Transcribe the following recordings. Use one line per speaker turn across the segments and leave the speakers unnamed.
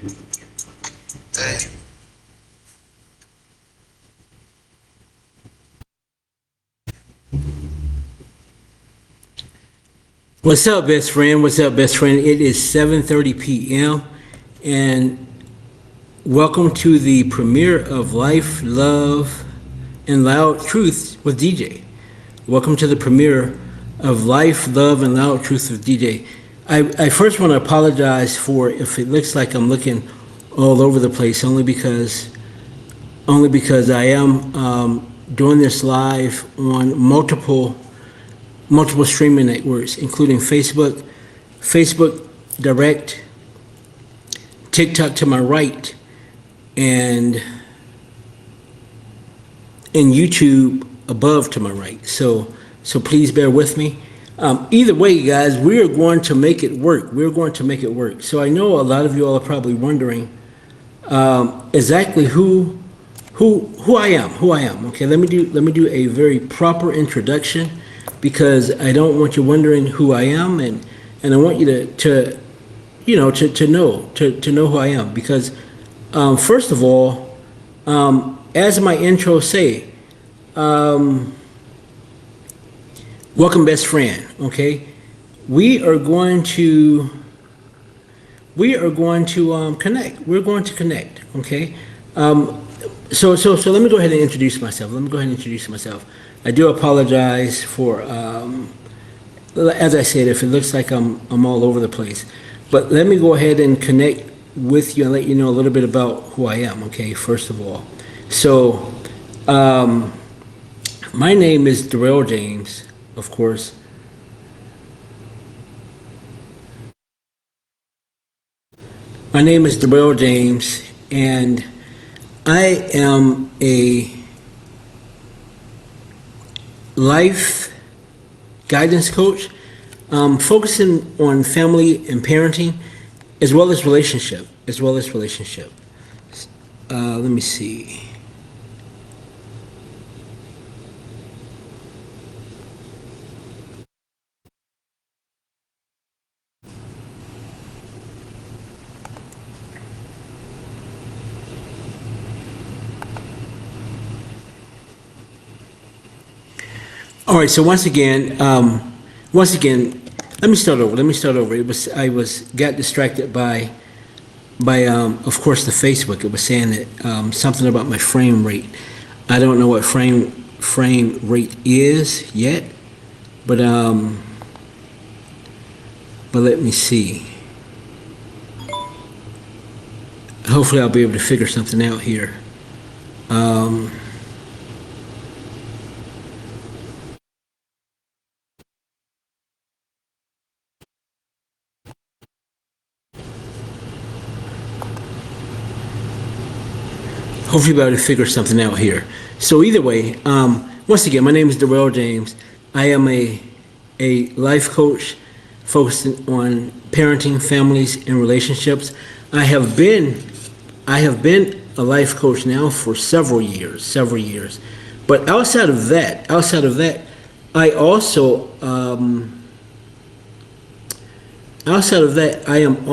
Dang.
What's up, best friend? What's up, best friend? It is 7:30 p.m. and welcome to the premiere of Life, Love, and Loud Truths with DJ. Welcome to the premiere of Life, Love, and Loud Truths with DJ. I first want to apologize for if it looks like I'm looking all over the place, only because I am doing this live on multiple streaming networks, including Facebook Direct, TikTok to my right, and YouTube above to my right. So please bear with me. Either way, guys, we are going to make it work. We're going to make it work. So I know a lot of you all are probably wondering exactly who I am. Who I am. Okay, let me do a very proper introduction because I don't want you wondering who I am, and I want you to know who I am because first of all, as my intro say, welcome, best friend. Okay, we are going to connect. We're going to connect. Okay. So let me go ahead and introduce myself. I do apologize for, as I said, if it looks like I'm all over the place. But let me go ahead and connect with you and let you know a little bit about who I am, okay, first of all. So, my name is Darrell James, of course. My name is Darrell James, and I am a life guidance coach, focusing on family and parenting, as well as relationship. Let me see. All right. So once again, let me start over. I got distracted by of course the Facebook. It was saying that something about my frame rate. I don't know what frame rate is yet, but let me see. Hopefully I'll be able to figure something out here. Um, Hopefully I'll be able to figure something out here. So either way, once again, my name is Darrell James. I am a life coach focusing on parenting, families, and relationships. I have been I have been a life coach now for several years. But outside of that, I also outside of that, I've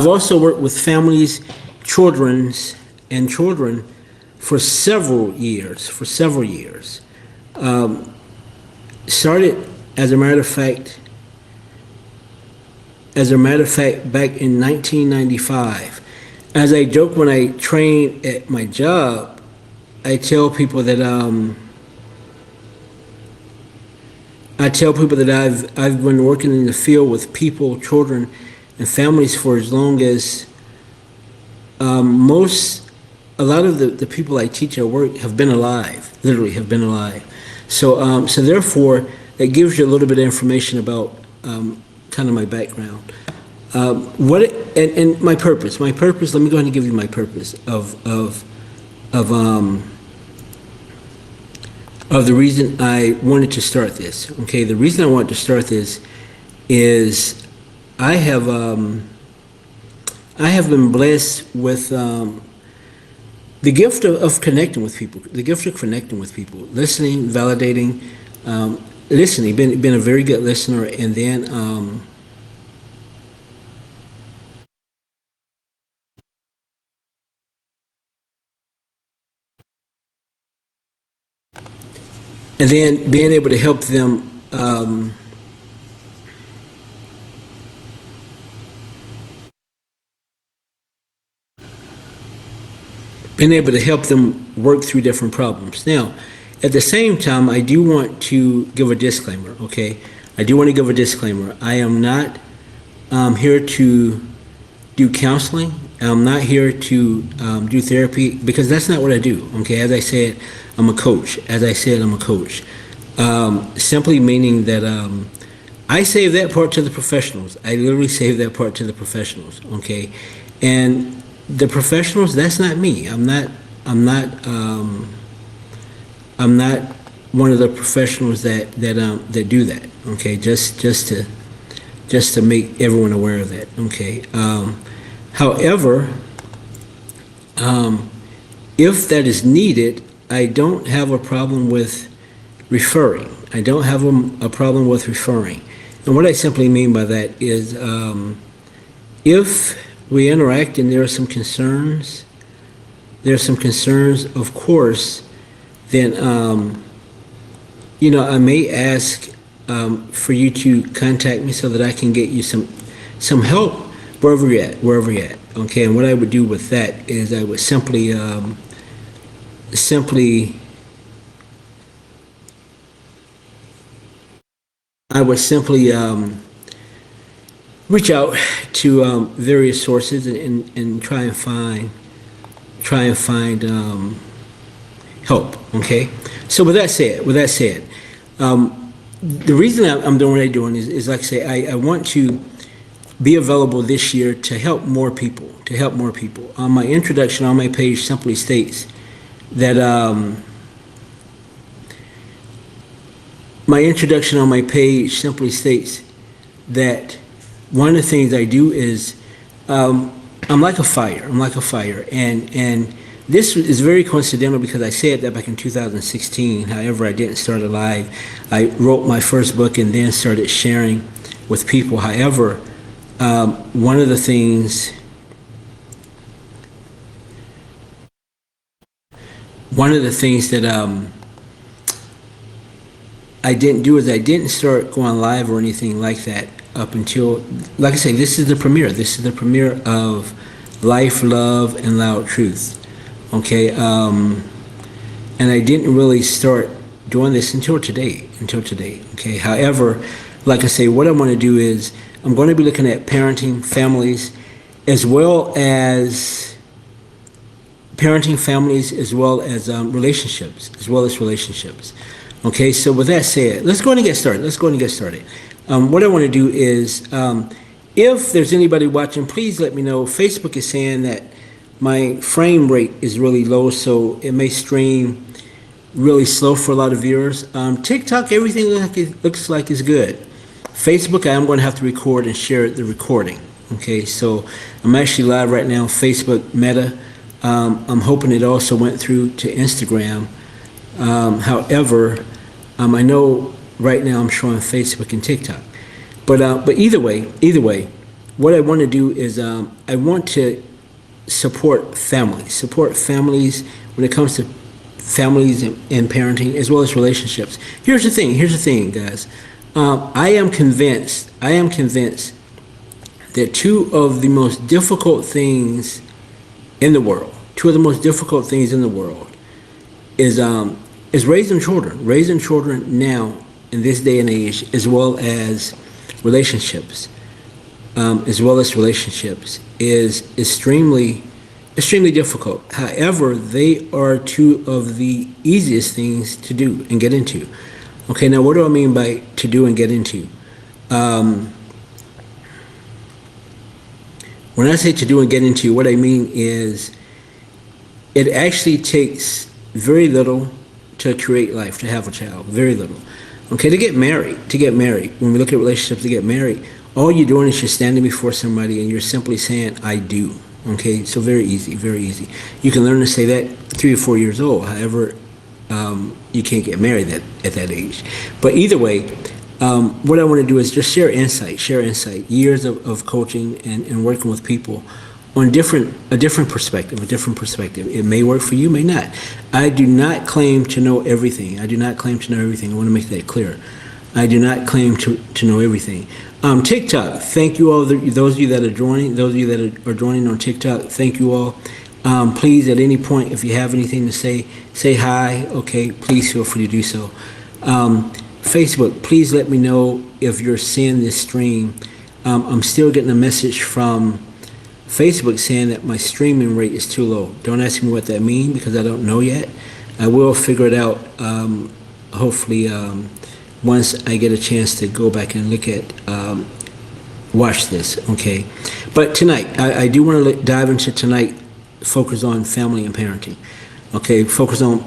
also worked with families, children for several years. Um, Started, as a matter of fact, back in 1995. As I joke when I train at my job, I tell people that I've been working in the field with people, children, and families for as long as most a lot of the people I teach at work have been alive, literally have been alive. So therefore, that gives you a little bit of information about kind of my background. And my purpose. My purpose. Let me go ahead and give you my purpose of um, of the reason I wanted to start this. Okay, the reason I wanted to start this is I have um, I have been blessed with the gift of connecting with people, listening, validating, listening, been a very good listener, and then and then being able to help them work through different problems. Now, at the same time, I do want to give a disclaimer, okay? I do want to give a disclaimer. I am not here to do counseling. I'm not here to do therapy, because that's not what I do, okay? As I said, I'm a coach. Simply meaning that I save that part to the professionals. I literally save that part to the professionals, okay? And the professionals, that's not me. I'm not one of the professionals that do that, okay? Just to make everyone aware of that, okay? However, if that is needed, I don't have a problem with referring. I don't have a problem with referring. And what I simply mean by that is, if we interact and there are some concerns, of course, then, I may ask for you to contact me so that I can get you some help wherever you're at, okay? And what I would do with that is I would simply reach out to various sources and try and find help, okay? So with that said, the reason I'm doing what I'm doing is like I say, I want to be available this year to help more people, My introduction on my page simply states that one of the things I do is I'm like a fire, and this is very coincidental because I said that back in 2016. However, I didn't start it live. I wrote my first book and then started sharing with people. However, one of the things that I didn't do is I didn't start going live or anything like that up until, like I say, this is the premiere. This is the premiere of Life, Love, and Loud Truth. Okay, and I didn't really start doing this until today, okay? However, like I say, what I want to do is I'm going to be looking at parenting families as well as relationships. Okay, so with that said, let's go ahead and get started. What I want to do is, if there's anybody watching, please let me know. Facebook is saying that my frame rate is really low, so it may stream really slow for a lot of viewers. TikTok, everything looks like is good. Facebook, I am going to have to record and share the recording. Okay, so I'm actually live right now on Facebook Meta. I'm hoping it also went through to Instagram. However, I know right now I'm showing Facebook and TikTok. But either way, what I want to do is I want to support families when it comes to families and parenting as well as relationships. Here's the thing, guys. I am convinced that two of the most difficult things in the world is raising children now in this day and age, as well as relationships. Is extremely difficult. However, they are two of the easiest things to do and get into. Okay, now what do I mean by to do and get into? When I say to do and get into, what I mean is it actually takes very little to create life, to have a child, very little. Okay, to get married, when we look at relationships, to get married, all you're doing is you're standing before somebody and you're simply saying, I do. Okay, so very easy. You can learn to say that 3 or 4 years old. However, you can't get married at that age. But either way, what I want to do is just share insight, years of coaching and working with people on a different perspective, It may work for you, may not. I do not claim to know everything. I want to make that clear. I do not claim to know everything. TikTok, thank you all, those of you that are joining on TikTok, thank you all. Please, at any point, if you have anything to say hi, okay, please feel free to do so. Facebook, please let me know if you're seeing this stream. I'm still getting a message from Facebook saying that my streaming rate is too low. Don't ask me what that means because I don't know yet. I will figure it out, hopefully, once I get a chance to go back and look at, watch this, okay? But tonight, I do want to dive into tonight, focus on family and parenting, okay? Focus on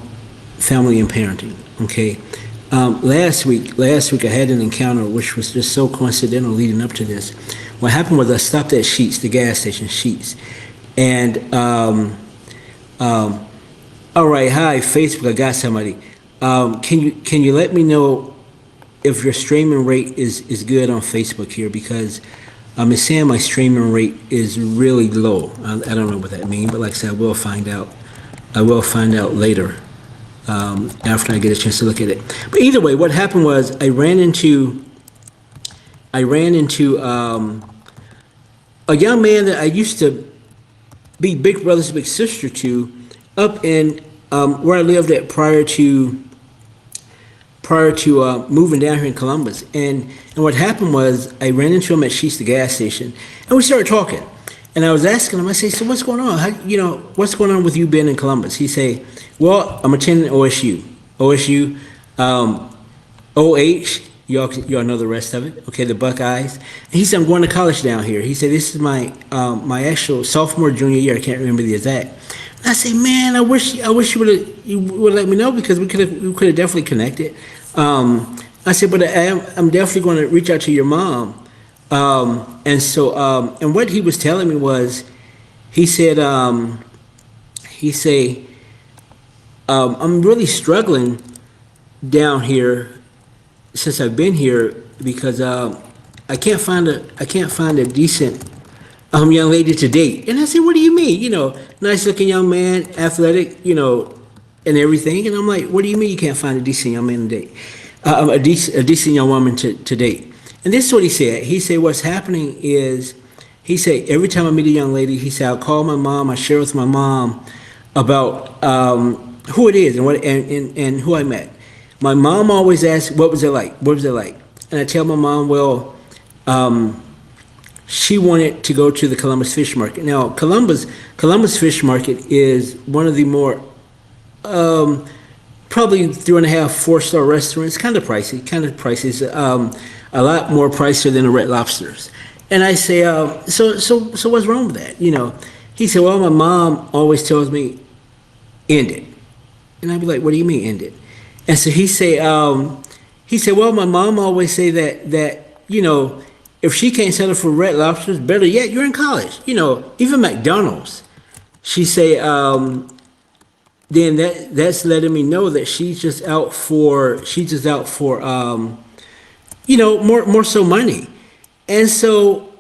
family and parenting, okay? Last week I had an encounter which was just so coincidental leading up to this. What happened was I stopped at Sheetz, the gas station, Sheetz. And, all right, hi, Facebook, I got somebody. Can you let me know if your streaming rate is good on Facebook here? Because it's saying my streaming rate is really low. I don't know what that means, but like I said, I will find out. I will find out later after I get a chance to look at it. But either way, what happened was I ran into a young man that I used to be big brothers, big sister to, up in where I lived at prior to moving down here in Columbus. And what happened was I ran into him at Sheetz, the gas station, and we started talking. And I was asking him, I say, so what's going on? What's going on with you being in Columbus? He say, well, I'm attending OSU. OH, y'all know the rest of it, okay, the Buckeyes. And he said, I'm going to college down here. He said, this is my actual sophomore, junior year. I can't remember the exact. And I say, man, I wish you would let me know because we could have definitely connected. I said, but I'm definitely going to reach out to your mom. And so, and what he was telling me was, he said, I'm really struggling down here since I've been here because I can't find a decent young lady to date. And I said, what do you mean? Nice looking young man, athletic, and everything. And I'm like, what do you mean you can't find a decent young man to date? A decent young woman to date. And this is what he said. He said, what's happening is, he said, every time I meet a young lady, he said, I'll call my mom, I share with my mom about who it is and who I met. My mom always asks, what was it like? And I tell my mom, well, she wanted to go to the Columbus Fish Market. Now, Columbus Fish Market is one of the more, probably 3.5, 4-star restaurants, kind of pricey. It's a lot more pricier than the Red Lobsters. And I say, so what's wrong with that? He said, well, my mom always tells me, end it. And I'd be like, what do you mean end it? And so he said, well, my mom always say that if she can't settle for Red Lobsters, better yet, you're in college. Even McDonald's. She say, then that's letting me know that she's just out for more so money. And so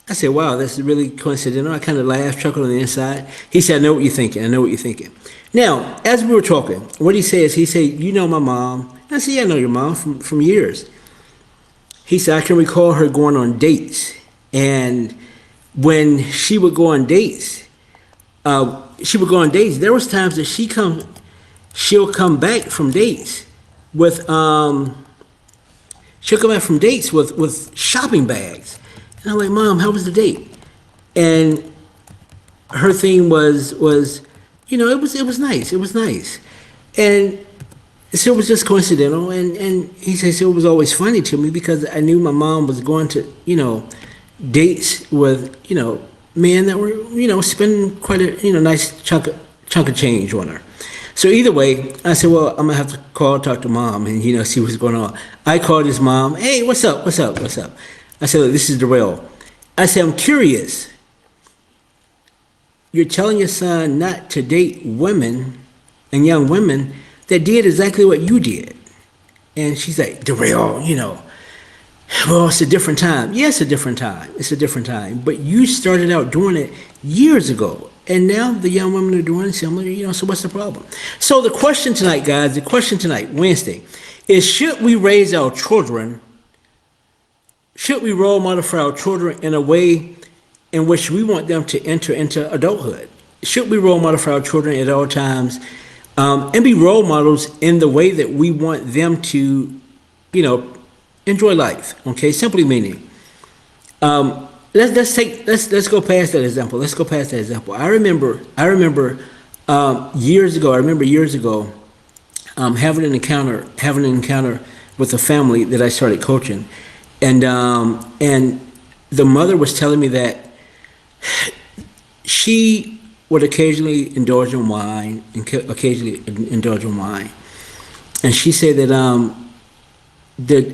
I said, wow, that's really coincidental. I kind of laughed, chuckled on the inside. He said, I know what you're thinking. Now, as we were talking, what he said, you know my mom. I said, yeah, I know your mom from years. He said, I can recall her going on dates. And when she would go on dates, there was times that she'll come back from dates with shopping bags. And I'm like, Mom, how was the date? And her thing was it was nice. And so it was just coincidental. And he says it was always funny to me because I knew my mom was going to, dates with, men that were, spending quite a, nice chunk of change on her. So either way, I said, well, I'm gonna have to talk to Mom and, see what's going on. I called his mom. Hey, what's up? I said, look, this is Darrell. I said, I'm curious. You're telling your son not to date women and young women that did exactly what you did. And she's like, Darrell, Well, it's a different time. Yes, a different time. It's a different time. But you started out doing it years ago. And now the young women are doing it similar, so what's the problem? So the question tonight, guys, the question tonight, Wednesday, is should we raise our children, should we role model for our children in a way in which we want them to enter into adulthood? Should we role model for our children at all times and be role models in the way that we want them to, enjoy life? Okay, simply meaning, let's go past that example. Let's go past that example. I remember years ago, having an encounter with a family that I started coaching, and the mother was telling me that she would occasionally indulge in wine, and she said that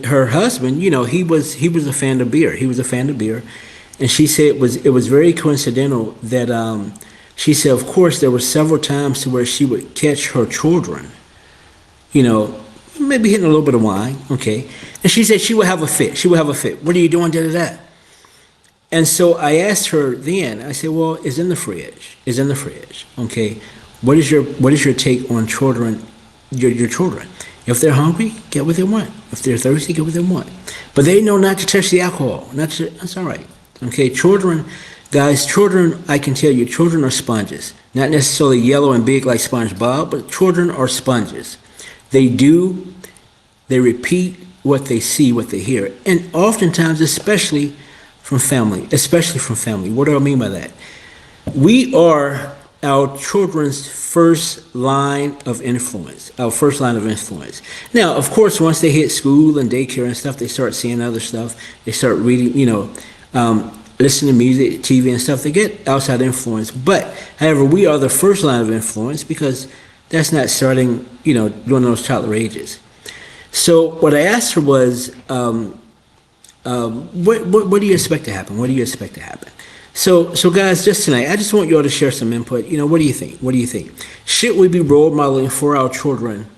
her husband, he was a fan of beer. He was a fan of beer, and she said it was very coincidental that she said, of course, there were several times to where she would catch her children, maybe hitting a little bit of wine, okay, and she said she would have a fit. She would have a fit. What are you doing? Da da da. And so I asked her then. I said, well, it's in the fridge. It's in the fridge, okay. What is your take on children? Your children. If they're hungry, get what they want. If they're thirsty, get what they want. But they know not to touch the alcohol. That's all right. Okay, children, guys, I can tell you, children are sponges. Not necessarily yellow and big like SpongeBob, but children are sponges. They repeat what they see, what they hear. And oftentimes, especially from family. What do I mean by that? We are our children's first line of influence. Now, of course, once they hit school and daycare and stuff, they start seeing other stuff. They start reading, listening to music, TV and stuff. They get outside influence. But, however, we are the first line of influence because that's not starting, during those toddler ages. So what I asked her was, what do you expect to happen? What do you expect to happen? So guys, just tonight, I just want you all to share some input. What do you think? Should we be role modeling for our children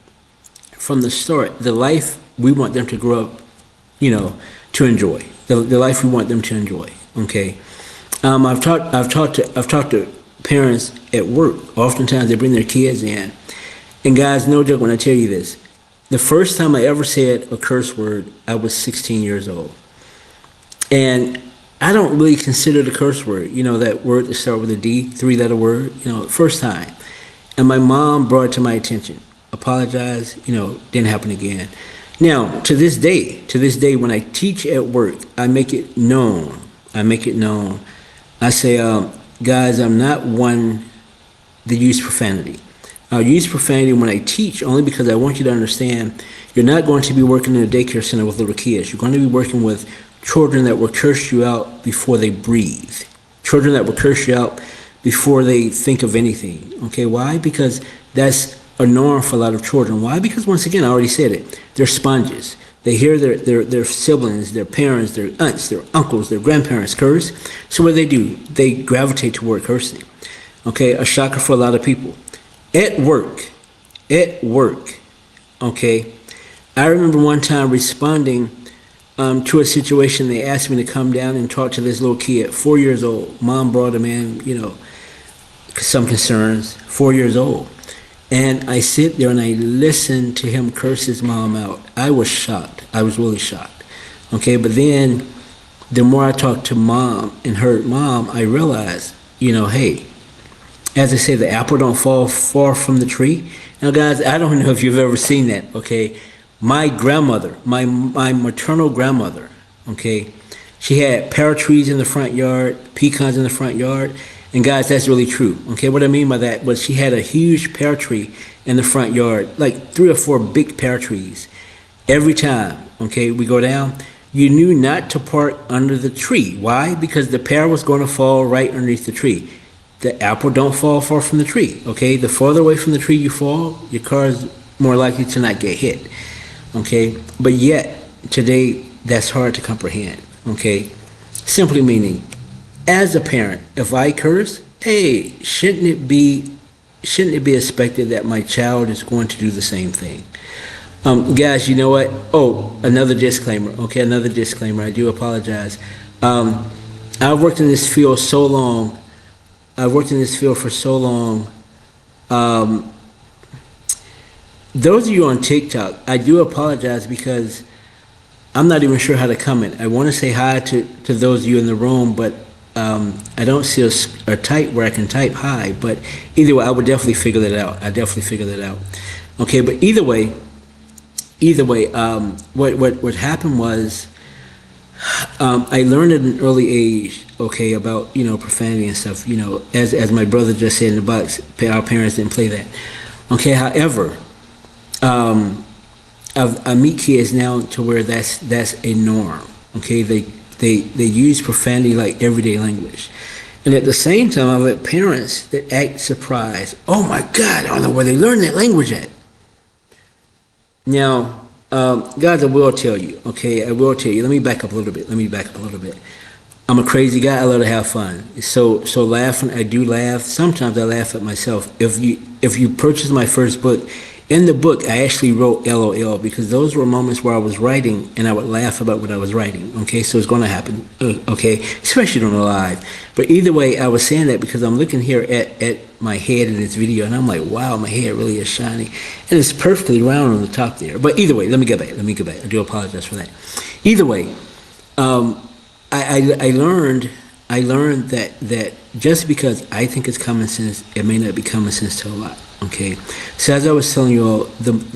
from the start the life we want them to grow up, to enjoy, the life we want them to enjoy? Okay. I've talked to parents at work. Oftentimes they bring their kids in, and guys, no joke when I tell you this. The first time I ever said a curse word, I was 16 years old. And I don't really consider it a curse word, that word that starts with a D, 3-letter word, first time. And my mom brought it to my attention, apologized, didn't happen again. Now, to this day, when I teach at work, I make it known. I say, guys, I'm not one that use profanity. I'll use profanity when I teach only because I want you to understand you're not going to be working in a daycare center with little kids. You're going to be working with children that will curse you out before they breathe. Children that will curse you out before they think of anything. Okay, why? Because that's a norm for a lot of children. Why? Because once again, I already said it, they're sponges. They hear their siblings, their parents, their aunts, their uncles, their grandparents curse. So what do? They gravitate toward cursing. Okay, a shocker for a lot of people. At work, okay, I remember one time responding to a situation. They asked me to come down and talk to this little kid, 4 years old. Mom brought him in, some concerns, 4 years old. And I sit there and I listen to him curse his mom out. I was shocked. I was really shocked. Okay, but then the more I talked to mom and heard mom, I realized, hey, as I say, the apple don't fall far from the tree. Now, guys, I don't know if you've ever seen that, okay? My grandmother, my maternal grandmother, okay, she had pear trees in the front yard, pecans in the front yard. And guys, that's really true, okay? What I mean by that was she had a huge pear tree in the front yard, like 3 or 4 big pear trees. Every time, okay, we go down, you knew not to park under the tree. Why? Because the pear was going to fall right underneath the tree. The apple don't fall far from the tree, okay? The farther away from the tree you fall, your car is more likely to not get hit, okay? But yet, today, that's hard to comprehend, okay? Simply meaning, as a parent, if I curse, hey, shouldn't it be expected that my child is going to do the same thing? Guys, you know what? Oh, another disclaimer. Okay, another disclaimer. I do apologize. Um, I've worked in this field so long. I've worked in this field for so long. Um, those of you on TikTok, I do apologize because I'm not even sure how to comment. I want to say hi to those of you in the room, but I don't see a type where I can type hi. But either way, I would definitely figure that out. I definitely figure that out. Okay, but either way, what happened was I learned at an early age, okay, about profanity and stuff. As my brother just said in the box, our parents didn't play that. Okay, however, I meet kids now to where that's a norm. Okay, they use profanity like everyday language, and at the same time, I've had parents that act surprised. Oh my God, I don't know where they learned that language at. Now, guys, I will tell you. Okay, I will tell you. Let me back up a little bit. I'm a crazy guy. I love to have fun. So laughing, I do laugh. Sometimes I laugh at myself. If you purchase my first book, in the book I actually wrote LOL because those were moments where I was writing and I would laugh about what I was writing. Okay, so it's going to happen. Okay, especially on the live. But either way, I was saying that because I'm looking here at my head in this video and I'm like, wow, my hair really is shiny and it's perfectly round on the top there. But either way, let me get back. I do apologize for that. Either way. I learned that just because I think it's common sense, it may not be common sense to a lot. Okay, so as I was telling you all,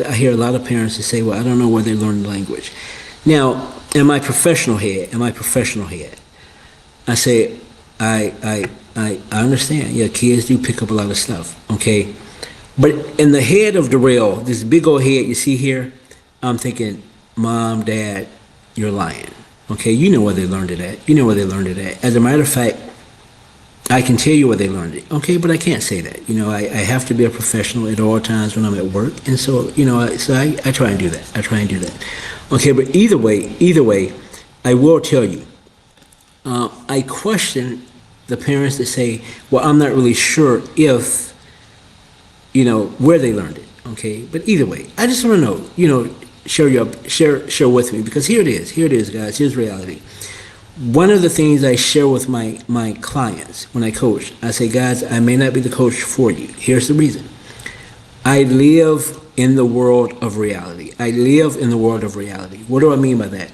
I hear a lot of parents that say, "Well, I don't know where they learn the language." Now, in my professional head, I say, I understand. Yeah, kids do pick up a lot of stuff. Okay, but in the head of Darrell, this big old head you see here, I'm thinking, Mom, Dad, you're lying. Okay, you know where they learned it at. As a matter of fact, I can tell you where they learned it. Okay, but I can't say that. I have to be a professional at all times when I'm at work, and so I try and do that. Okay, but either way, I will tell you. I question the parents that say, "Well, I'm not really sure if where they learned it." Okay, but either way, I just want to know. Share with me because here it is, guys. Here's reality. One of the things I share with my clients when I coach, I say, guys, I may not be the coach for you. Here's the reason. I live in the world of reality. What do I mean by that?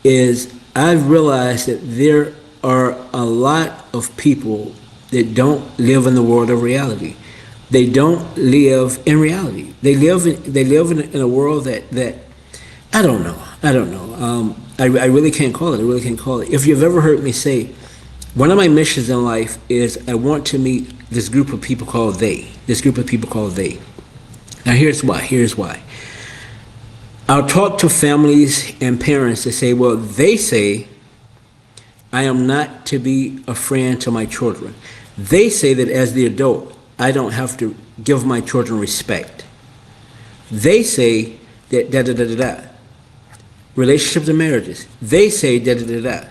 Is I've realized that there are a lot of people that don't live in the world of reality. They don't live in reality. They live in a world that I don't know. I really can't call it. If you've ever heard me say, one of my missions in life is I want to meet this group of people called they. Now here's why. I'll talk to families and parents that say, well, they say I am not to be a friend to my children. They say that as the adult, I don't have to give my children respect. They say that da-da-da-da-da. Relationships and marriages. They say da-da-da-da.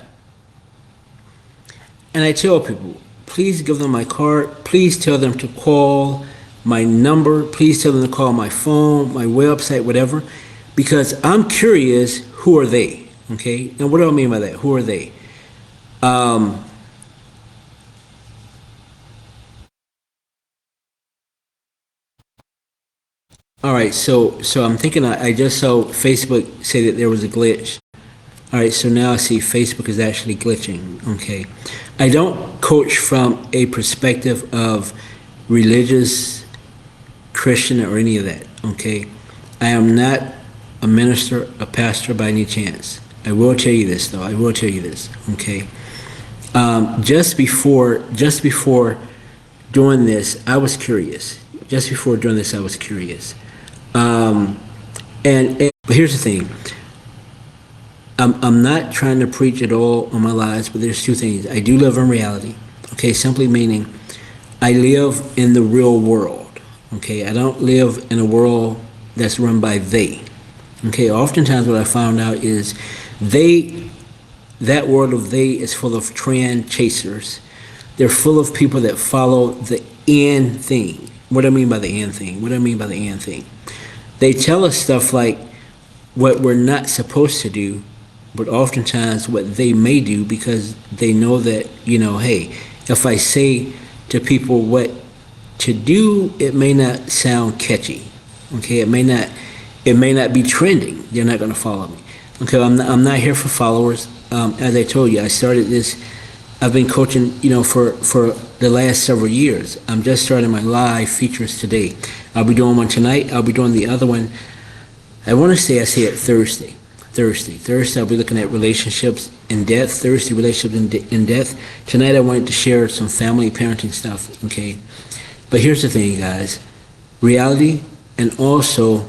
And I tell people, please give them my card. Please tell them to call my number. Please tell them to call my phone, my website, whatever. Because I'm curious, who are they? Okay? And what do I mean by that? Who are they? All right, so I'm thinking I just saw Facebook say that there was a glitch. All right, so now I see Facebook is actually glitching. Okay, I don't coach from a perspective of religious, Christian, or any of that. Okay, I am not a minister, a pastor by any chance. I will tell you this, though. Okay, just before doing this, I was curious. But here's the thing. I'm not trying to preach at all on my lives, but there's two things. I do live in reality, okay? Simply meaning I live in the real world, okay? I don't live in a world that's run by they, okay? Oftentimes what I found out is that world of they is full of trend chasers. They're full of people that follow the end thing. What do I mean by the end thing? They tell us stuff like, what we're not supposed to do, but oftentimes what they may do because they know that, hey, if I say to people what to do, it may not sound catchy. Okay, it may not be trending. They're not going to follow me. Okay, I'm not here for followers. As I told you, I started this. I've been coaching, for the last several years. I'm just starting my live features today. I'll be doing one tonight. I'll be doing the other one. I want to say I say it Thursday. Thursday, I'll be looking at relationships in depth. Thursday, relationships in depth. Tonight, I wanted to share some family parenting stuff. Okay, but here's the thing, guys. Reality, and also,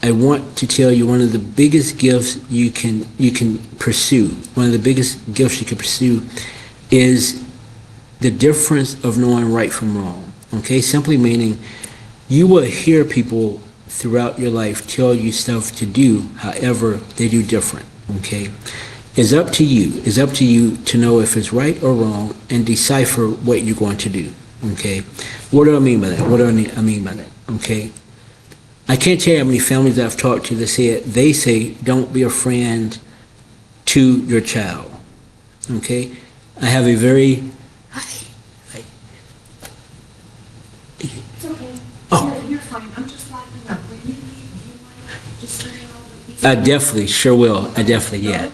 I want to tell you one of the biggest gifts you can pursue. One of the biggest gifts you can pursue is the difference of knowing right from wrong. Okay, simply meaning you will hear people throughout your life tell you stuff to do, however they do different. Okay, it's up to you. It's up to you to know if it's right or wrong and decipher what you're going to do. Okay, what do I mean by that? What do I mean by that? Okay, I can't tell you how many families I've talked to that they say don't be a friend to your child. Okay, I have a very
It's okay.
Oh.
You're fine. I'm just laughing up. When you leave, you might just turn it all the people.
I definitely sure will. I definitely, yeah.
Those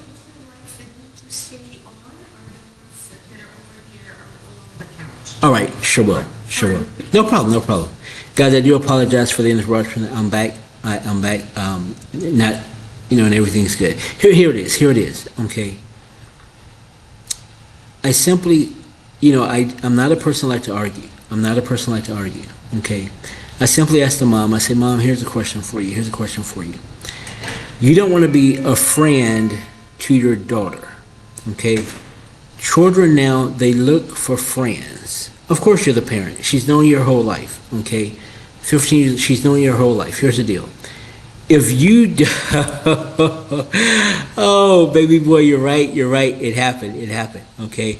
that need to stay on are the ones that are over here or along the couch.
All right, sure will. Sure will. No problem. Guys, I do apologize for the interruption. I'm back. I'm back. Not, and everything's good. Here it is. Okay. I simply, I'm not a person like to argue. Okay. I simply asked the mom, I said, Mom, here's a question for you. You don't want to be a friend to your daughter. Okay. Children now, they look for friends. Of course, you're the parent. She's known you your whole life. Okay. 15 years, she's known you your whole life. Here's the deal. If you, oh, baby boy, you're right. It happened. Okay.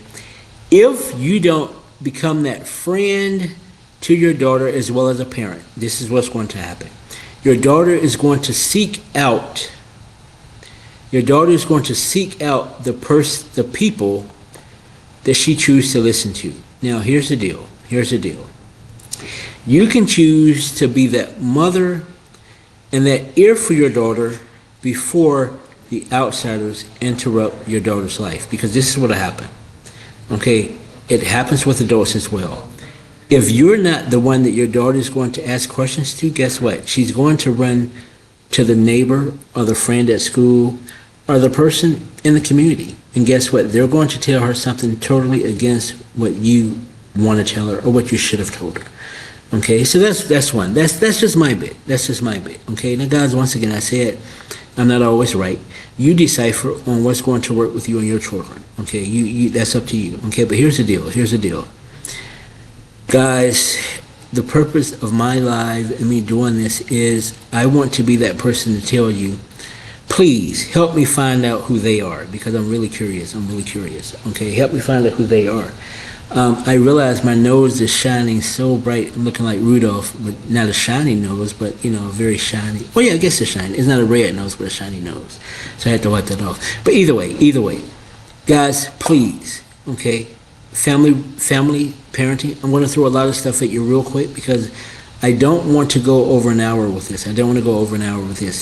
If you don't become that friend to your daughter as well as a parent, this is what's going to happen. Your daughter is going to seek out the people that she chooses to listen to. Now, here's the deal. You can choose to be that mother and that ear for your daughter before the outsiders interrupt your daughter's life, because this is what will happen. Okay, it happens with adults as well. If you're not the one that your daughter is going to ask questions to, guess what? She's going to run to the neighbor or the friend at school or the person in the community. And guess what? They're going to tell her something totally against what you want to tell her or what you should have told her. Okay, so that's one. That's just my bit. Okay, now guys, once again, I said I'm not always right. You decipher on what's going to work with you and your children. Okay, you that's up to you. Okay, but here's the deal. Guys, the purpose of my live and me doing this is I want to be that person to tell you, please help me find out who they are, because I'm really curious. Okay, help me find out who they are. I realize my nose is shining so bright, I'm looking like Rudolph, but not a shiny nose, but a very shiny. Well, yeah, I guess it's shiny. It's not a red nose, but a shiny nose. So I had to wipe that off. But either way, guys, please, okay, family parenting. I'm going to throw a lot of stuff at you real quick because I don't want to go over an hour with this.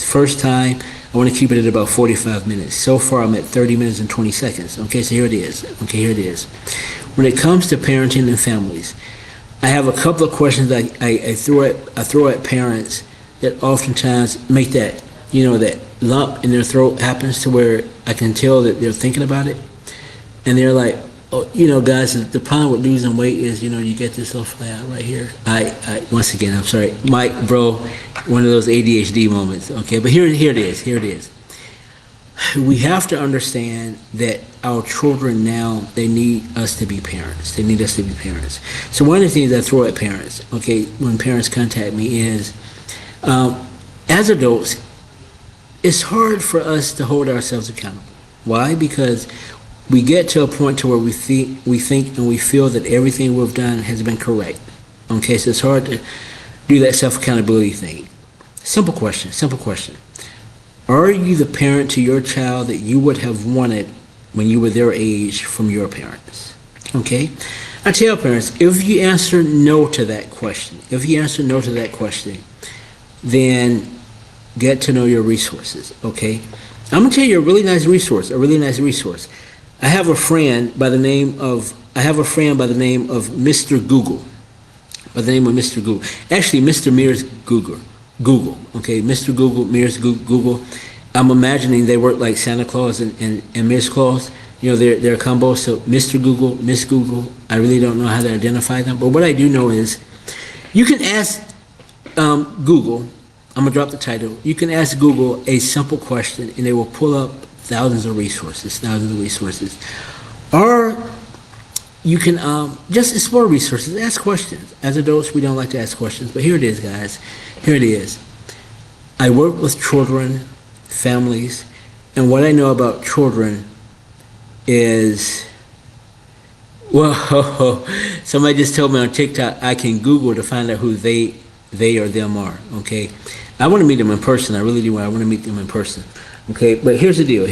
First time, I want to keep it at about 45 minutes. So far, I'm at 30 minutes and 20 seconds. Okay, so here it is. When it comes to parenting and families, I have a couple of questions I throw at parents that oftentimes make that, that lump in their throat happens to where I can tell that they're thinking about it. And they're like, oh, guys, the problem with losing weight is, you get this little flat right here. Once again, I'm sorry, Mike, bro, one of those ADHD moments. Okay, but here it is. We have to understand that our children now, they need us to be parents. So one of the things I throw at parents, okay, when parents contact me is, as adults, it's hard for us to hold ourselves accountable. Why? Because we get to a point to where we think and we feel that everything we've done has been correct. Okay, so it's hard to do that self-accountability thing. Simple question. Are you the parent to your child that you would have wanted when you were their age from your parents? Okay? I tell parents, if you answer no to that question, then get to know your resources, okay? I'm gonna tell you a really nice resource. I have a friend by the name of Mr. Google. Actually, Mr. Mears Google, okay? Mr. Google, Mears Google. I'm imagining they work like Santa Claus and Miss Claus. You know, they're a combo. So Mr. Google, Miss Google, I really don't know how to identify them. But what I do know is you can ask Google, I'm gonna drop the title. You can ask Google a simple question and they will pull up thousands of resources. Or you can just explore resources, ask questions. As adults, we don't like to ask questions, but here it is, guys. Here it is. I work with children, families, and what I know about children is, well, somebody just told me on TikTok I can Google to find out who they or them are, okay? I want to meet them in person. I really do. I want to meet them in person, okay? But here's the deal.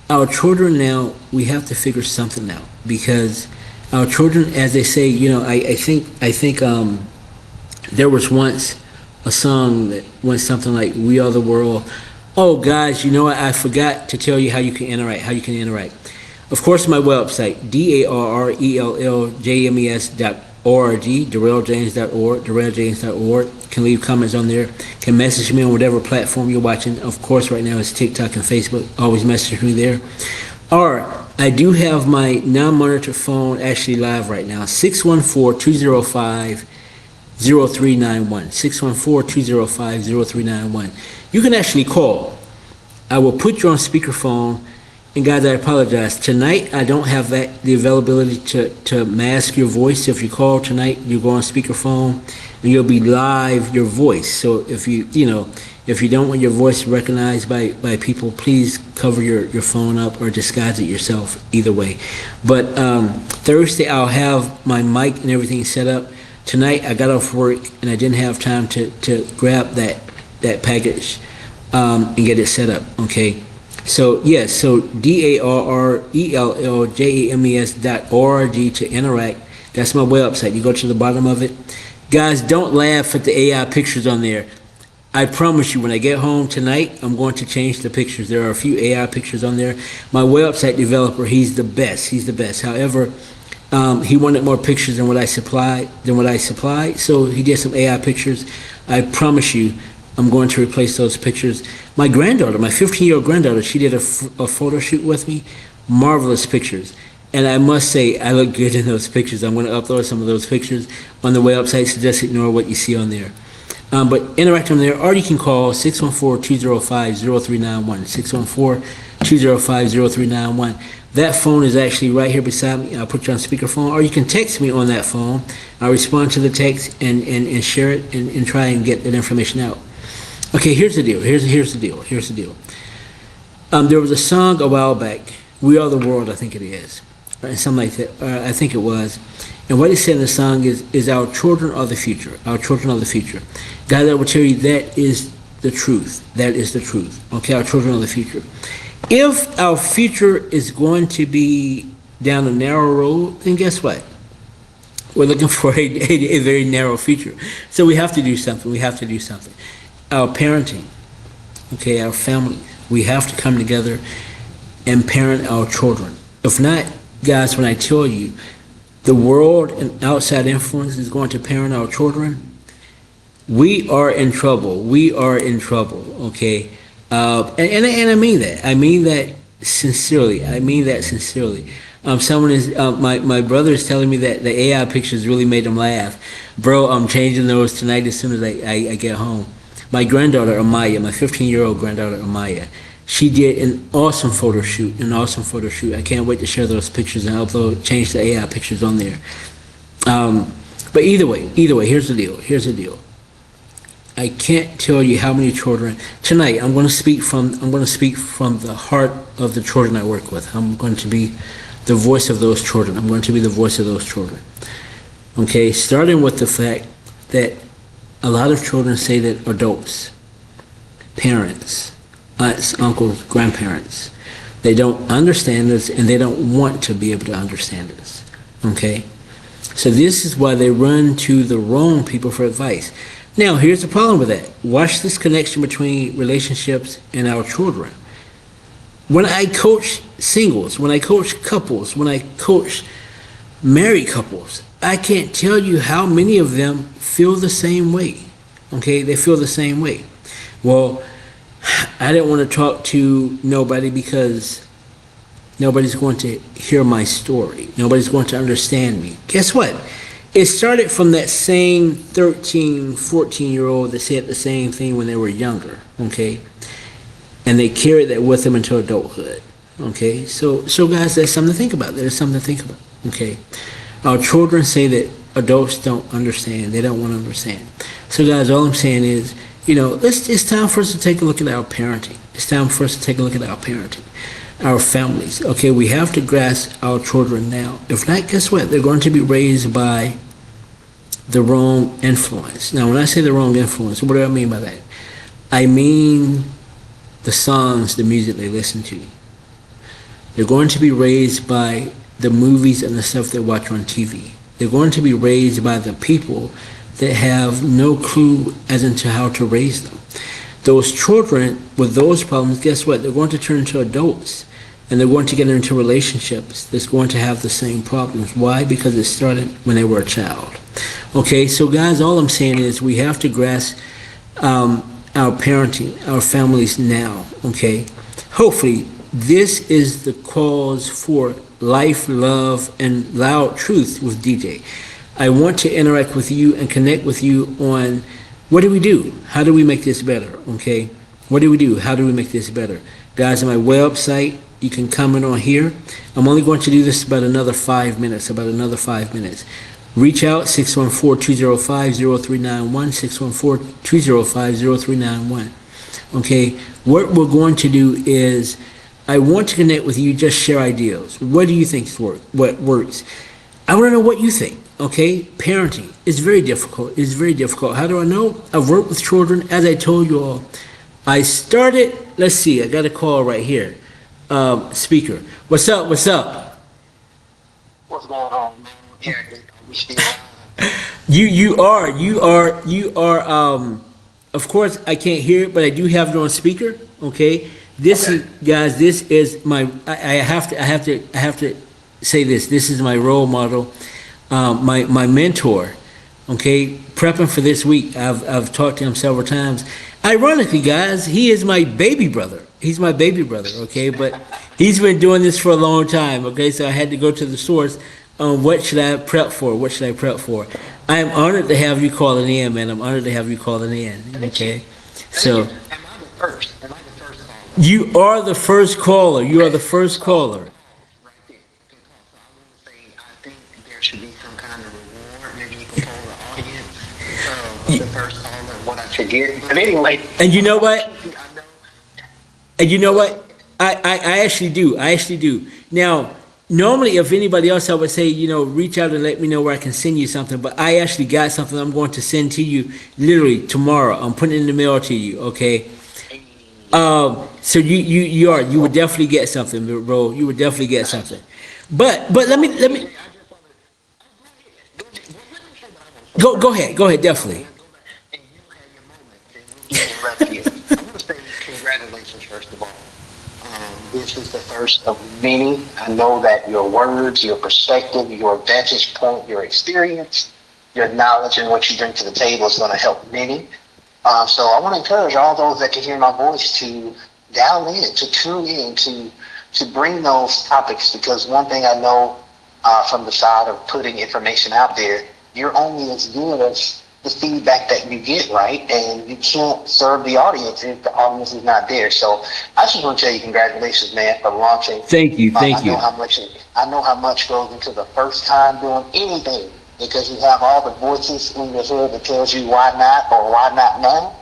Our children now, we have to figure something out because our children, as they say, you know, I think there was once a song that went something like "We Are the World." Oh, guys, you know what? I forgot to tell you how you can interact. Of course, my website, DARRELLJMES.org, DarrellJames.org. Can leave comments on there. Can message me on whatever platform you're watching. Of course, right now it's TikTok and Facebook. Always message me there. Or I do have my non-monitor phone actually live right now, 614-205-0391. 614-205-0391. You can actually call. I will put you on speakerphone. And guys, I apologize. Tonight, I don't have the availability to mask your voice. So if you call tonight, you go on speakerphone, and you'll be live your voice. So if you don't want your voice recognized by people, please cover your phone up or disguise it yourself. Either way. But Thursday, I'll have my mic and everything set up. Tonight, I got off work and I didn't have time to grab that package and get it set up. Okay. So yes, so DARRELLJAMES.org to interact. That's my website. You go to the bottom of it. Guys, don't laugh at the AI pictures on there. I promise you, when I get home tonight, I'm going to change the pictures. There are a few AI pictures on there. My website developer, he's the best. However, he wanted more pictures than what I supplied. So he did some AI pictures. I promise you, I'm going to replace those pictures. My granddaughter, my 15-year-old granddaughter, she did a photo shoot with me. Marvelous pictures. And I must say, I look good in those pictures. I'm going to upload some of those pictures on the website, so just ignore what you see on there. But interact on there, or you can call 614-205-0391. 614-205-0391. That phone is actually right here beside me. I'll put you on speakerphone, or you can text me on that phone. I'll respond to the text and share it and try and get that information out. Okay, here's the deal. Here's the deal. There was a song a while back, "We Are the World," I think it is, or something like that. I think it was. And what it said in the song is our children are the future. Our children are the future. Guys, I will tell you that is the truth. Okay, our children are the future. If our future is going to be down a narrow road, then guess what? We're looking for a very narrow future. So we have to do something. Our parenting, okay, our family, we have to come together and parent our children. If not, guys, when I tell you the world and outside influence is going to parent our children, we are in trouble. Okay? And I mean that. I mean that sincerely. Someone is, my brother is telling me that the AI pictures really made him laugh. Bro, I'm changing those tonight as soon as I get home. My granddaughter, Amaya, my 15-year-old granddaughter, Amaya, she did an awesome photo shoot. I can't wait to share those pictures and change the AI pictures on there. But either way, here's the deal. I can't tell you how many children. Tonight, I'm going to speak from the heart of the children I work with. I'm going to be the voice of those children. Okay, starting with the fact that a lot of children say that adults parents, aunts, uncles, grandparents. They don't understand us and they don't want to be able to understand us. Okay? So this is why they run to the wrong people for advice. Now, here's the problem with that. Watch this connection between relationships and our children. When I coach singles, when I coach couples, when I coach married couples, I can't tell you how many of them feel the same way. Okay? They feel the same way. Well, I didn't want to talk to nobody because nobody's going to hear my story. Nobody's going to understand me. Guess what? It started from that same 13, 14-year-old that said the same thing when they were younger, okay? And they carried that with them into adulthood, okay? So guys, that's something to think about. There's something to think about, okay? Our children say that adults don't understand. They don't want to understand. So guys, all I'm saying is, it's time for us to take a look at our parenting. It's time for us to take a look at our parenting, our families. Okay, we have to grasp our children now. If not, guess what? They're going to be raised by the wrong influence. Now, when I say the wrong influence, what do I mean by that? I mean the songs, the music they listen to. They're going to be raised by the movies and the stuff they watch on TV. They're going to be raised by the people that have no clue as into how to raise them. Those children with those problems, guess what? They're going to turn into adults and they're going to get into relationships that's going to have the same problems. Why? Because it started when they were a child. Okay, so guys, all I'm saying is we have to grasp our parenting, our families now, okay? Hopefully, this is the cause for Life, Love, and Loud Truth with DJ. I want to interact with you and connect with you on what do we do? How do we make this better? Okay? What do we do? How do we make this better? Guys, on my website, you can comment on here. I'm only going to do this about another 5 minutes, Reach out, 614-205-0391, 614-205-0391. Okay? What we're going to do is I want to connect with you, just share ideas. What do you think what works? I want to know what you think. Okay, parenting is very difficult. It's very difficult. How do I know? I've worked with children. As I told you all, I started, let's see, I got a call right here. Speaker. What's up?
What's going on, man? Yeah, we still
You are, of course, I can't hear it, but I do have it on speaker. Okay. This is, guys, this is my, I have to say this. This is my role model. My mentor, okay, prepping for this week, I've talked to him several times. Ironically, guys, he is my baby brother. He's my baby brother, okay, but he's been doing this for a long time, okay, so I had to go to the source on what should I prep for, I am honored to have you calling in, man. I'm honored to have you calling in, okay? So,
Am I the first caller?
you are the first caller. You are the first caller.
Right there. Good call. So I want to say, I think there should be some kind of reward. Maybe you can poll the audience the first caller, what I should get. But anyway.
And you know what?
I know.
And you know what? I actually do. Now, normally, if anybody else, I would say, reach out and let me know where I can send you something. But I actually got something I'm going to send to you literally tomorrow. I'm putting it in the mail to you, okay? So you would definitely get something, bro. You would definitely get something. But let me go ahead, definitely.
And you have your moment, and we'll interrupt you. I want to say congratulations, first of all. This is the first of many. I know that your words, your perspective, your vantage point, your experience, your knowledge, and what you bring to the table is going to help many. So I want to encourage all those that can hear my voice to dial in, to tune in, to bring those topics, because one thing I know from the side of putting information out there, you're only as good as the feedback that you get, right? And you can't serve the audience if the audience is not there. So I just want to tell you congratulations, man, for launching.
Thank you.
I know how much goes into the first time doing anything, because you have all the voices in your head that tells you why not or why not now.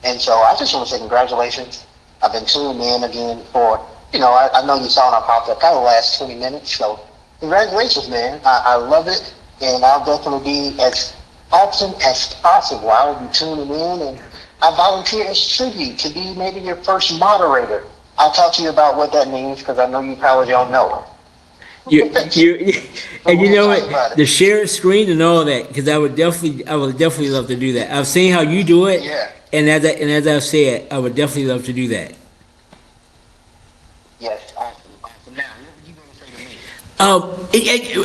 And so I just want to say congratulations. I've been tuning in again for, I know you saw when I popped up kind of the last 20 minutes. So congratulations, man. I love it. And I'll definitely be as often as possible. I will be tuning in and I volunteer as tribute to be maybe your first moderator. I'll talk to you about what that means because I know you probably don't know
You, and you
We'll
know
talk about
what?
it.
The share screen and all that, because I would definitely love to do that. I've seen how you do it,
Yeah.
and as I've said, I would definitely love to do that.
Yes, awesome, awesome. Now, what were you going to say to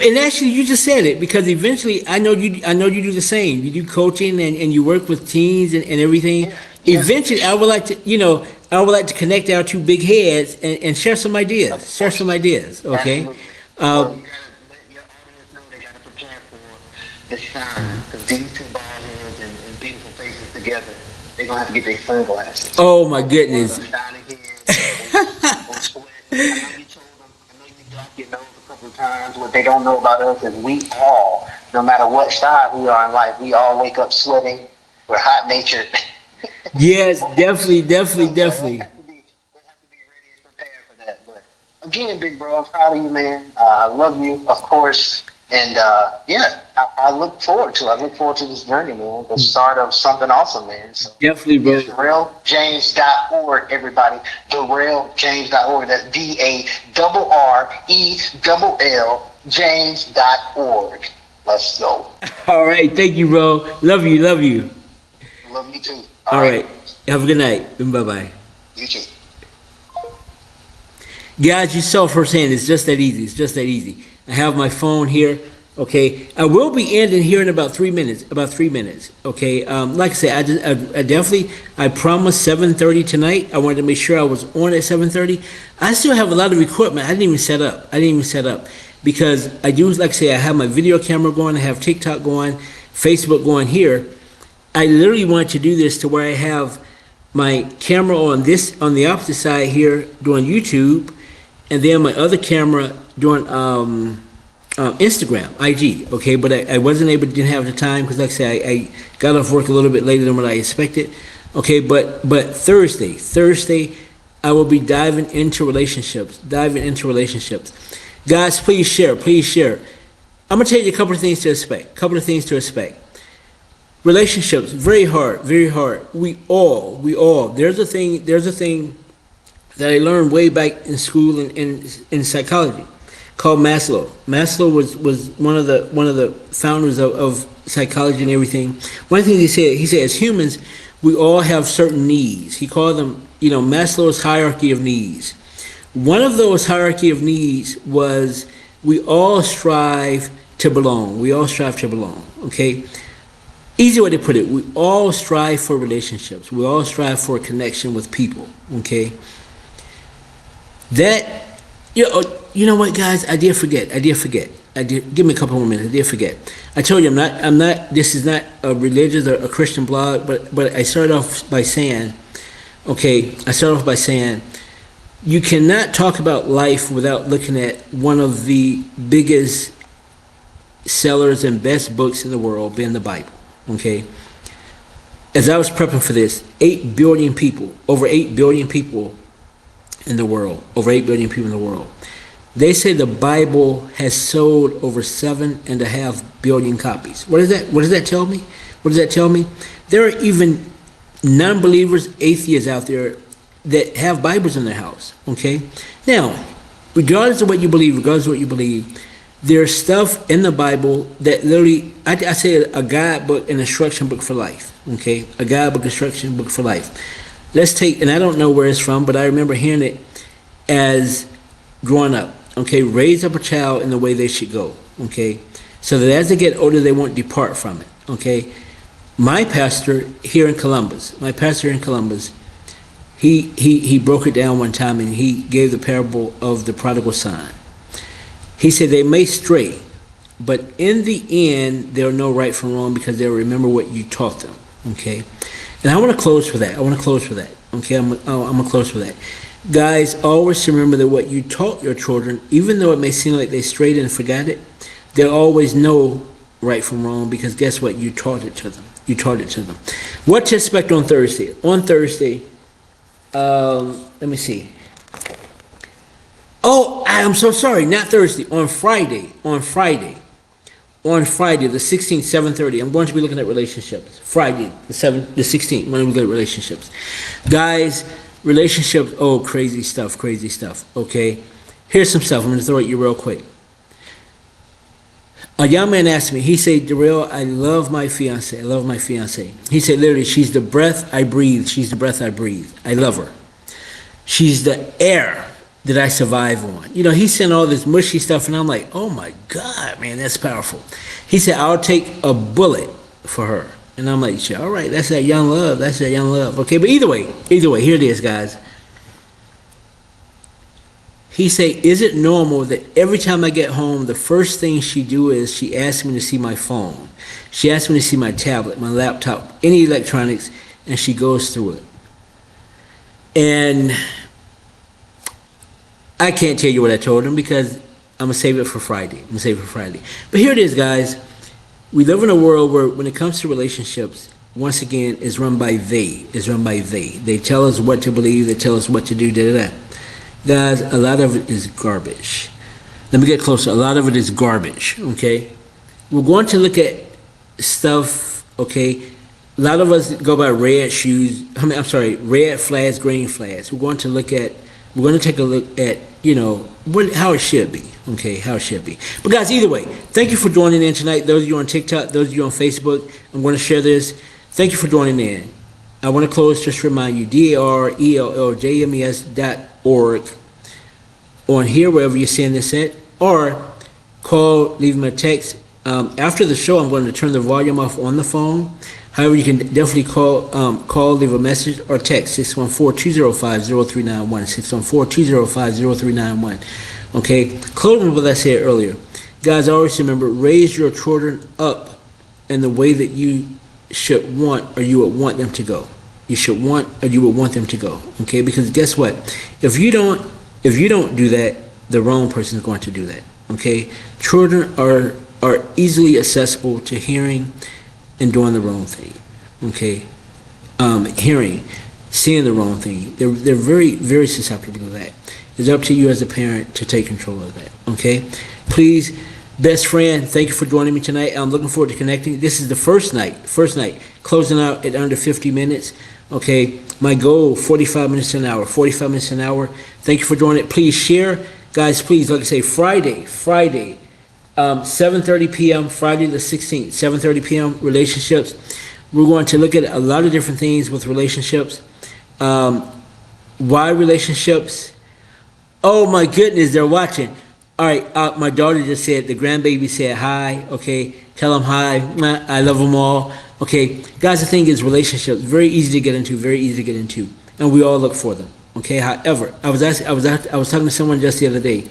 me?
And actually, you just said it because eventually, I know you do the same. You do coaching and you work with teens and everything.
Yeah, yeah.
Eventually, I would like to, I would like to connect our two big heads and share some ideas. Share some ideas, okay?
Absolutely. Well,
Um,
you gotta let your audience know they gotta prepare for the shine, because these two bald heads and beautiful faces together, they're gonna have to get their sunglasses.
oh my goodness.
One of them shining heads, or sweat. I know you told them, I know you dropped your nose a couple of times. What they don't know about us is we all, no matter what side we are in life, we all wake up sweating. We're hot natured.
Yes, definitely, definitely,
So
definitely.
they have to be ready and prepared for that. But again, big bro, I'm proud of you, man. I love you, of course. And yeah, I look forward to it. I look forward to this journey, man. The start of something awesome, man. So
Definitely, bro.
yes, DarrellJames.org, everybody. DarrellJames.org. That's DARRELL James.org. Let's go.
All right, thank you, bro. Love you, love you.
Love you too.
All right, have a good night. Bye bye.
You too.
Guys, you saw firsthand, it's just that easy. It's just that easy. I have my phone here. Okay, I will be ending here in about 3 minutes. About 3 minutes. Okay, like I said, I definitely I promised 7:30 tonight. I wanted to make sure I was on at 7:30. I still have a lot of equipment. I didn't even set up. Because I do, like I say, I have my video camera going. I have TikTok going, Facebook going here. I literally want to do this to where I have my camera on the opposite side here doing YouTube, and then my other camera doing Instagram, IG. Okay, but I wasn't able, didn't have the time because, like I said, I got off work a little bit later than what I expected. Okay, but Thursday, I will be diving into relationships. Guys, please share. I'm gonna tell you a couple of things to expect. Relationships, very hard. We all. There's a thing that I learned way back in school in psychology called Maslow. Maslow was one of the founders of psychology and everything. One thing he said, as humans, we all have certain needs. He called them, Maslow's hierarchy of needs. One of those hierarchy of needs was we all strive to belong. Okay? Easy way to put it, we all strive for relationships. We all strive for a connection with people, okay? That, you know what, guys? I did forget. Give me a couple more minutes. I did forget. I told you I'm not, this is not a religious or a Christian blog, but I started off by saying, you cannot talk about life without looking at one of the biggest sellers and best books in the world, being the Bible. Okay, as I was prepping for this, 8 billion people, over 8 billion people in the world, They say the Bible has sold over 7.5 billion copies. What does that tell me? There are even non-believers, atheists out there that have Bibles in their house. Okay, now, regardless of what you believe, there's stuff in the Bible that literally, I say a guidebook, an instruction book for life, okay? A guidebook, instruction book for life. Let's take, and I don't know where it's from, but I remember hearing it as growing up, okay? Raise up a child in the way they should go, okay? So that as they get older, they won't depart from it, okay? My pastor here in Columbus, he broke it down one time and he gave the parable of the prodigal son. He said they may stray, but in the end, they'll know right from wrong because they'll remember what you taught them, okay? And I want to close with that. Okay? I'm going to close with that. Guys, always remember that what you taught your children, even though it may seem like they strayed and forgot it, they'll always know right from wrong because guess what? You taught it to them. What to expect on Thursday? Let me see. Oh, I'm so sorry, not Thursday, on Friday. on Friday, the 16th, 7:30, I'm going to be looking at relationships. Friday, the 16th, I'm going to be looking at relationships. Guys, relationships, oh, crazy stuff, okay? Here's some stuff. I'm going to throw at you real quick. A young man asked me, he said, Darrell, I love my fiance. He said, literally, she's the breath I breathe. I love her. She's the air that I survive on. You know, he sent all this mushy stuff, and I'm like, oh my God, man, that's powerful. He said, I'll take a bullet for her. And I'm like, all right, that's that young love. Okay, but either way, here it is, guys. He said, is it normal that every time I get home, the first thing she do is she asks me to see my phone. She asks me to see my tablet, my laptop, any electronics, and she goes through it. And I can't tell you what I told him because I'm going to save it for Friday. But here it is, guys. We live in a world where when it comes to relationships, once again, it's run by they. They tell us what to believe. They tell us what to do, da-da-da. Guys, a lot of it is garbage. Let me get closer. A lot of it is garbage, okay? We're going to look at stuff, okay? A lot of us go by red flags, green flags. We're going to take a look at, you know, how it should be, okay? How it should be. But guys, either way, thank you for joining in tonight. Those of you on TikTok, those of you on Facebook, I'm going to share this. Thank you for joining in. I want to close, just to remind you, DARELLJMES.org on here, wherever you're seeing this at, or call, leave me a text. After the show, I'm going to turn the volume off on the phone. However, you can definitely call, leave a message, or text 614-205-0391, 614-205-0391. Okay, closing with what I said earlier. Guys, always remember, raise your children up in the way that you should want or you would want them to go. You should want or you would want them to go. Okay, because guess what? If you don't do that, the wrong person is going to do that. Okay, children are easily accessible to hearing and doing the wrong thing. Okay, seeing the wrong thing. They're very, very susceptible to that. It's up to you as a parent to take control of that. Okay, please. Best friend, thank you for joining me tonight. I'm looking forward to connecting. This is the first night, closing out at under 50 minutes. Okay, my goal, 45 minutes an hour. Thank you for joining it. Please share. Guys, please, like I say, Friday, 7:30 p.m., Friday the 16th, 7:30 p.m., relationships. We're going to look at a lot of different things with relationships. Why relationships? Oh my goodness, they're watching. All right, my daughter just said, the grandbaby said hi, okay, tell them hi, I love them all, okay. Guys, the thing is, relationships, very easy to get into, and we all look for them, okay. However, I was talking to someone just the other day.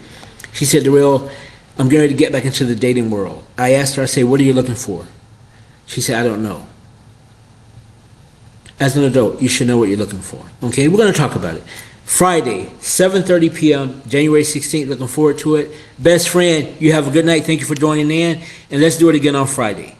She said, Darrell, I'm getting ready to get back into the dating world. I asked her, I said, what are you looking for? She said, I don't know. As an adult, you should know what you're looking for, okay. We're going to talk about it. Friday, 7:30 p.m., January 16th. Looking forward to it. Best friend, you have a good night. Thank you for joining in, and let's do it again on Friday.